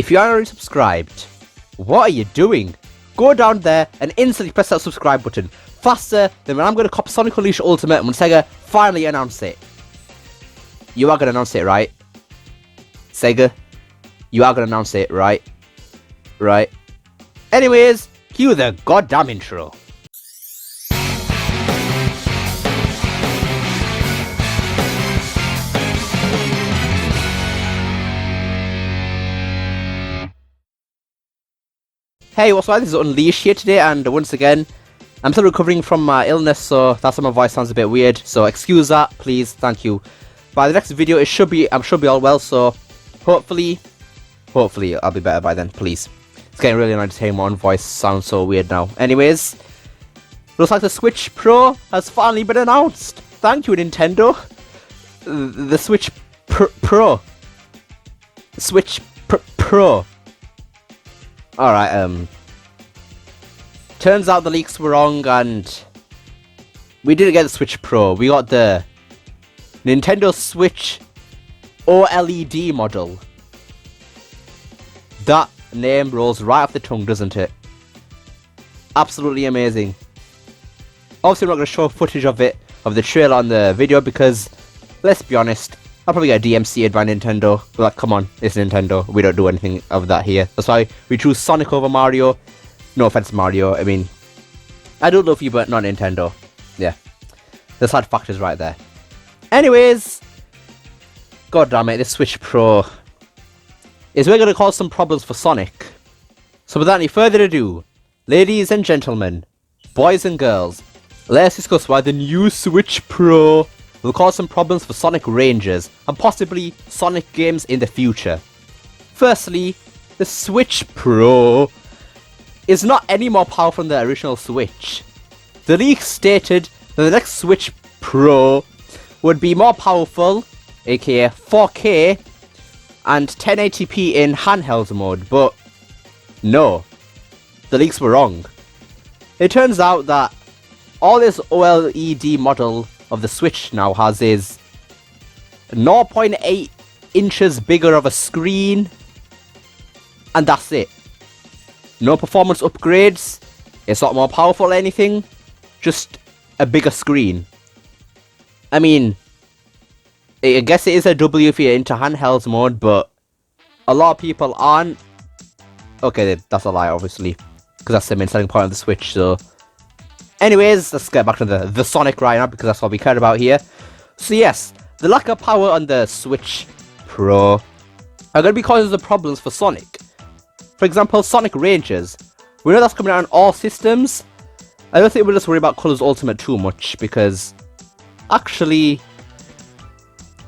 If you aren't already subscribed, what are you doing? Go down there and instantly press that subscribe button. Faster than when I'm going to copy Sonic Unleashed Ultimate when Sega finally announce it. You are going to announce it, right? Sega, you are going to announce it, right? Right. Anyways, cue the goddamn intro. Hey, what's up? This is Unleashed here today, and once again, I'm still recovering from my illness, so that's why my voice sounds a bit weird. So excuse that, please. Thank you. By the next video, I should be all well. So hopefully, I'll be better by then. Please. It's getting really annoying to hear my own voice sound so weird now. Anyways, looks like the Switch Pro has finally been announced. Thank you, Nintendo. The Switch Pro. Switch Pro. Alright, turns out the leaks were wrong and we didn't get the Switch Pro. We got the Nintendo Switch OLED model. That name rolls right off the tongue, doesn't it? Absolutely amazing. Obviously, I'm not going to show footage of it, of the trailer on the video because, let's be honest, I'll probably get DMC'd by Nintendo. Like, come on, it's Nintendo. We don't do anything of that here. That's why we choose Sonic over Mario. No offense, Mario. I mean, I do love you, but not Nintendo. Yeah. The sad factors right there. Anyways, god damn it, this Switch Pro is we're going to cause some problems for Sonic. So without any further ado, ladies and gentlemen, boys and girls, let's discuss why the new Switch Pro will cause some problems for Sonic Rangers and possibly Sonic games in the future. Firstly, the Switch Pro is not any more powerful than the original Switch. The leak stated that the next Switch Pro would be more powerful, aka 4K and 1080p in handheld mode, but no, the leaks were wrong. It turns out that all this OLED model of the Switch now has is 0.8 inches bigger of a screen, and that's it. No performance upgrades, it's not more powerful or anything, just a bigger screen. I mean, I guess it is a W if you're into handheld mode, but a lot of people aren't. Okay, that's a lie, obviously, because that's the main selling point of the Switch, so anyways, let's get back to the Sonic right now, because that's what we care about here. So yes, the lack of power on the Switch Pro are going to be causing the problems for Sonic. For example, Sonic Rangers. We know that's coming out on all systems. I don't think we'll just worry about Colors Ultimate too much, because actually,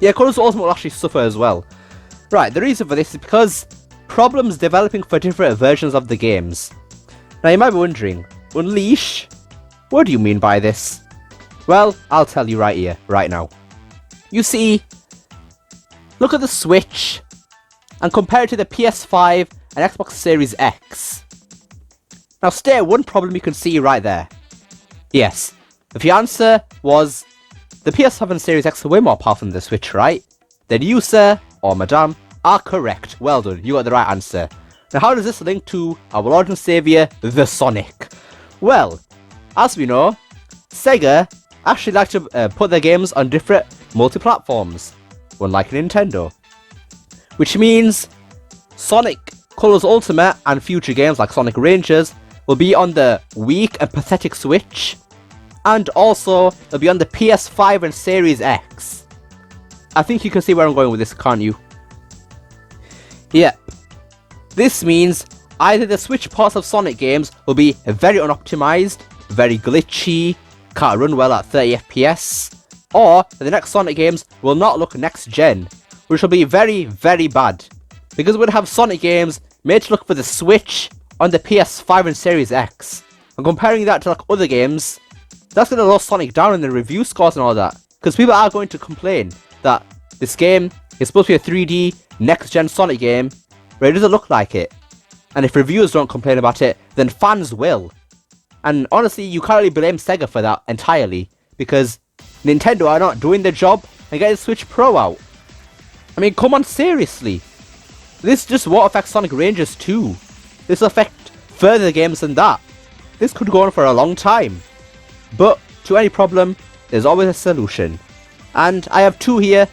yeah, Colors Ultimate will actually suffer as well. Right, the reason for this is because problems developing for different versions of the games. Now you might be wondering, Unleash? What do you mean by this? Well, I'll tell you right here, right now. You see, look at the Switch and compare it to the PS5 and Xbox Series X. Now state one problem you can see right there. Yes, if your answer was the PS5 and Series X are way more powerful than the Switch, right? Then you, sir, or madam, are correct. Well done, you got the right answer. Now how does this link to our Lord and Saviour, the Sonic? Well, as we know, Sega actually like to put their games on different multi-platforms, unlike Nintendo. Which means Sonic Colors Ultimate and future games like Sonic Rangers will be on the weak and pathetic Switch, and also they'll be on the PS5 and Series X. I think you can see where I'm going with this, can't you? Yep. This means either the Switch ports of Sonic games will be very unoptimized, very glitchy, can't run well at 30 FPS, or the next Sonic games will not look next gen, which will be very, very bad. Because we'll have Sonic games made to look for the Switch on the PS5 and Series X. And comparing that to like other games, that's going to lower Sonic down in the review scores and all that. Because people are going to complain that this game is supposed to be a 3D next gen Sonic game, but it doesn't look like it. And if reviewers don't complain about it, then fans will. And honestly, you can't really blame Sega for that entirely, because Nintendo are not doing their job and getting the Switch Pro out. I mean, come on, seriously. This just won't affect Sonic Rangers 2. This will affect further games than that. This could go on for a long time. But to any problem, there's always a solution. And I have 2 here,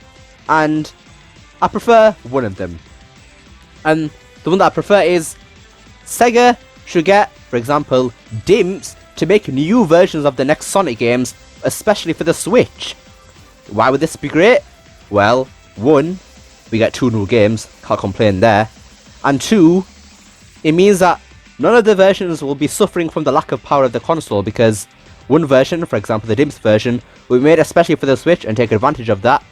and I prefer one of them. And the one that I prefer is Sega should get, for example, DIMPs to make new versions of the next Sonic games, especially for the Switch. Why would this be great? Well, 1, we get 2 new games, can't complain there. And 2, it means that none of the versions will be suffering from the lack of power of the console, because one version, for example the DIMPs version, will be made especially for the Switch and take advantage of that.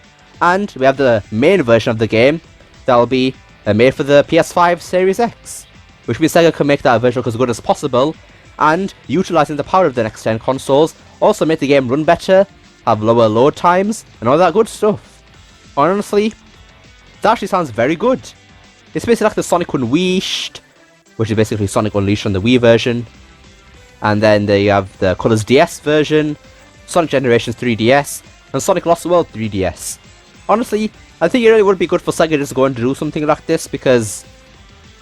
And we have the main version of the game that will be made for the PS5 Series X, which means Sega can make that version look as good as possible, and utilising the power of the next gen consoles, also make the game run better, have lower load times, and all that good stuff. Honestly, that actually sounds very good. It's basically like the Sonic Unleashed, which is basically Sonic Unleashed on the Wii version. And then they have the Colors DS version, Sonic Generations 3DS, and Sonic Lost World 3DS. Honestly, I think it really would be good for Sega just going to do something like this, because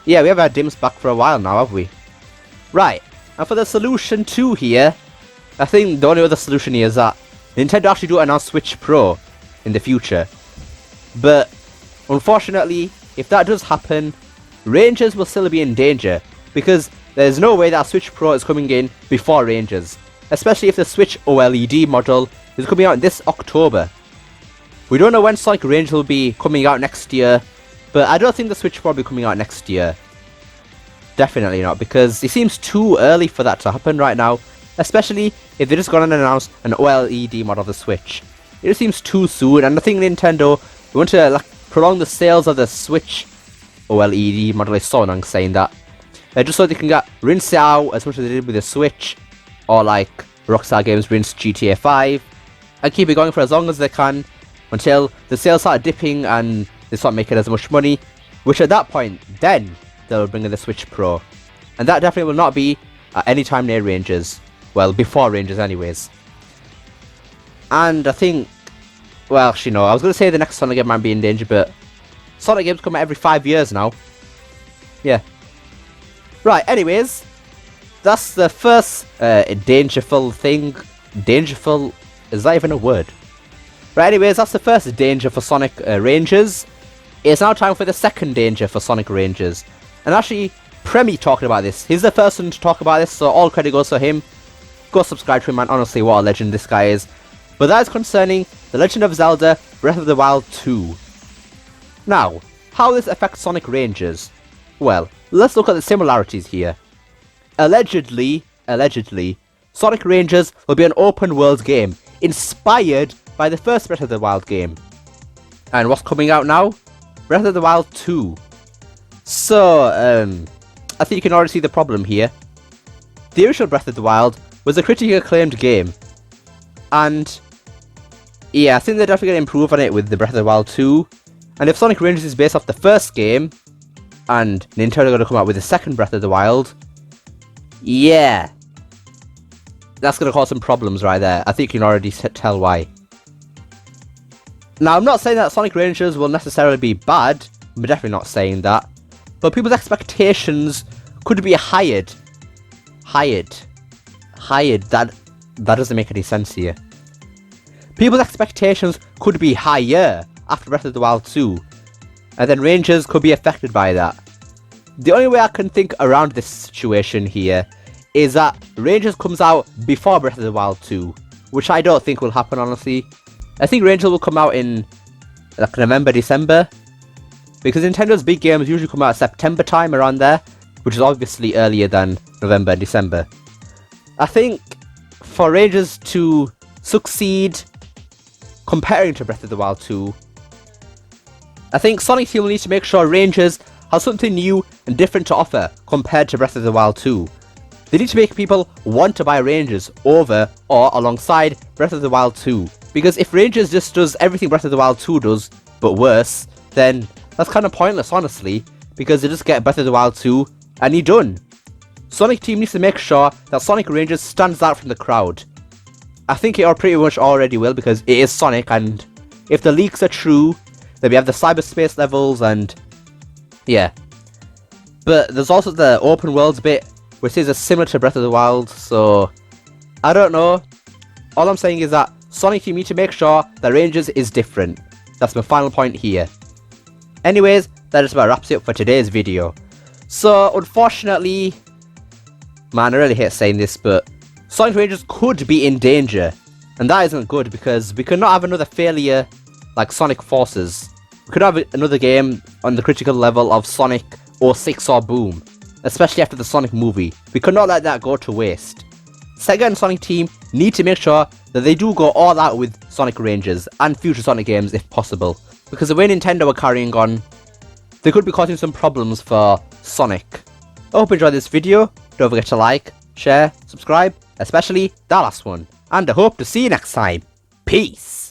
yeah, we have had DIMPs back for a while now, have we? Right, and for the solution 2 here, I think the only other solution here is that Nintendo actually do announce Switch Pro in the future. But unfortunately, if that does happen, Rangers will still be in danger, because there's no way that Switch Pro is coming in before Rangers, especially if the Switch OLED model is coming out this October. We don't know when Sonic Rangers will be coming out next year, but I don't think the Switch Pro will be coming out next year. Definitely not, because it seems too early for that to happen right now, especially if they're just going to announce an OLED model of the Switch. It just seems too soon, and I think Nintendo want to prolong the sales of the Switch OLED model. I saw Sonic saying that. Just so they can rinse it out as much as they did with the Switch, or like Rockstar Games rinsed GTA 5, and keep it going for as long as they can, until the sales start dipping and they start making as much money, which at that point, then they'll bring in the Switch Pro. And that definitely will not be at any time near Rangers. Well, before Rangers anyways. And I think, well, actually no, I was going to say the next Sonic game might be in danger, but Sonic games come out every 5 years now. Yeah. Right, anyways, that's the first dangerful thing. Dangerful? Is that even a word? Right, anyways, that's the first danger for Sonic Rangers. It's now time for the second danger for Sonic Rangers. And actually, Premi talking about this. He's the first one to talk about this, so all credit goes to him. Go subscribe to him, man. Honestly, what a legend this guy is. But that is concerning The Legend of Zelda Breath of the Wild 2. Now, how this affects Sonic Rangers? Well, let's look at the similarities here. Allegedly, Sonic Rangers will be an open world game, inspired by the first Breath of the Wild game. And what's coming out now? Breath of the Wild 2. So, I think you can already see the problem here. The original Breath of the Wild was a critically acclaimed game. And yeah, I think they're definitely going to improve on it with the Breath of the Wild 2. And if Sonic Rangers is based off the first game, and Nintendo are going to come out with the second Breath of the Wild, yeah, that's going to cause some problems right there. I think you can already tell why. Now, I'm not saying that Sonic Rangers will necessarily be bad. I'm definitely not saying that. But people's expectations could be hired. That doesn't make any sense here. People's expectations could be higher after Breath of the Wild 2. And then Rangers could be affected by that. The only way I can think around this situation here is that Rangers comes out before Breath of the Wild 2. Which I don't think will happen, honestly. I think Rangers will come out in like November, December. Because Nintendo's big games usually come out September time, around there. Which is obviously earlier than November and December. I think for Rangers to succeed comparing to Breath of the Wild 2, I think Sonic Team will need to make sure Rangers have something new and different to offer compared to Breath of the Wild 2. They need to make people want to buy Rangers over or alongside Breath of the Wild 2. Because if Rangers just does everything Breath of the Wild 2 does, but worse, then that's kind of pointless, honestly. Because they just get Breath of the Wild 2 and you're done. Sonic Team needs to make sure that Sonic Rangers stands out from the crowd. I think it pretty much already will, because it is Sonic, and if the leaks are true, then we have the cyberspace levels, and Yeah. But there's also the open worlds bit, which is similar to Breath of the Wild, so I don't know. All I'm saying is that Sonic, you need to make sure the ranges is different. That's my final point here. Anyways, that just about wraps it up for today's video. So, unfortunately, man, I really hate saying this, but Sonic ranges could be in danger. And that isn't good, because we could not have another failure like Sonic Forces. We could have another game on the critical level of Sonic 06 or Boom, especially after the Sonic movie. We could not let that go to waste. Sega and Sonic team need to make sure that they do go all out with Sonic ranges and future Sonic games if possible, because the way Nintendo are carrying on, they could be causing some problems for Sonic. I hope you enjoyed this video. Don't forget to like, share, subscribe, especially that last one, and I hope to see you next time. Peace!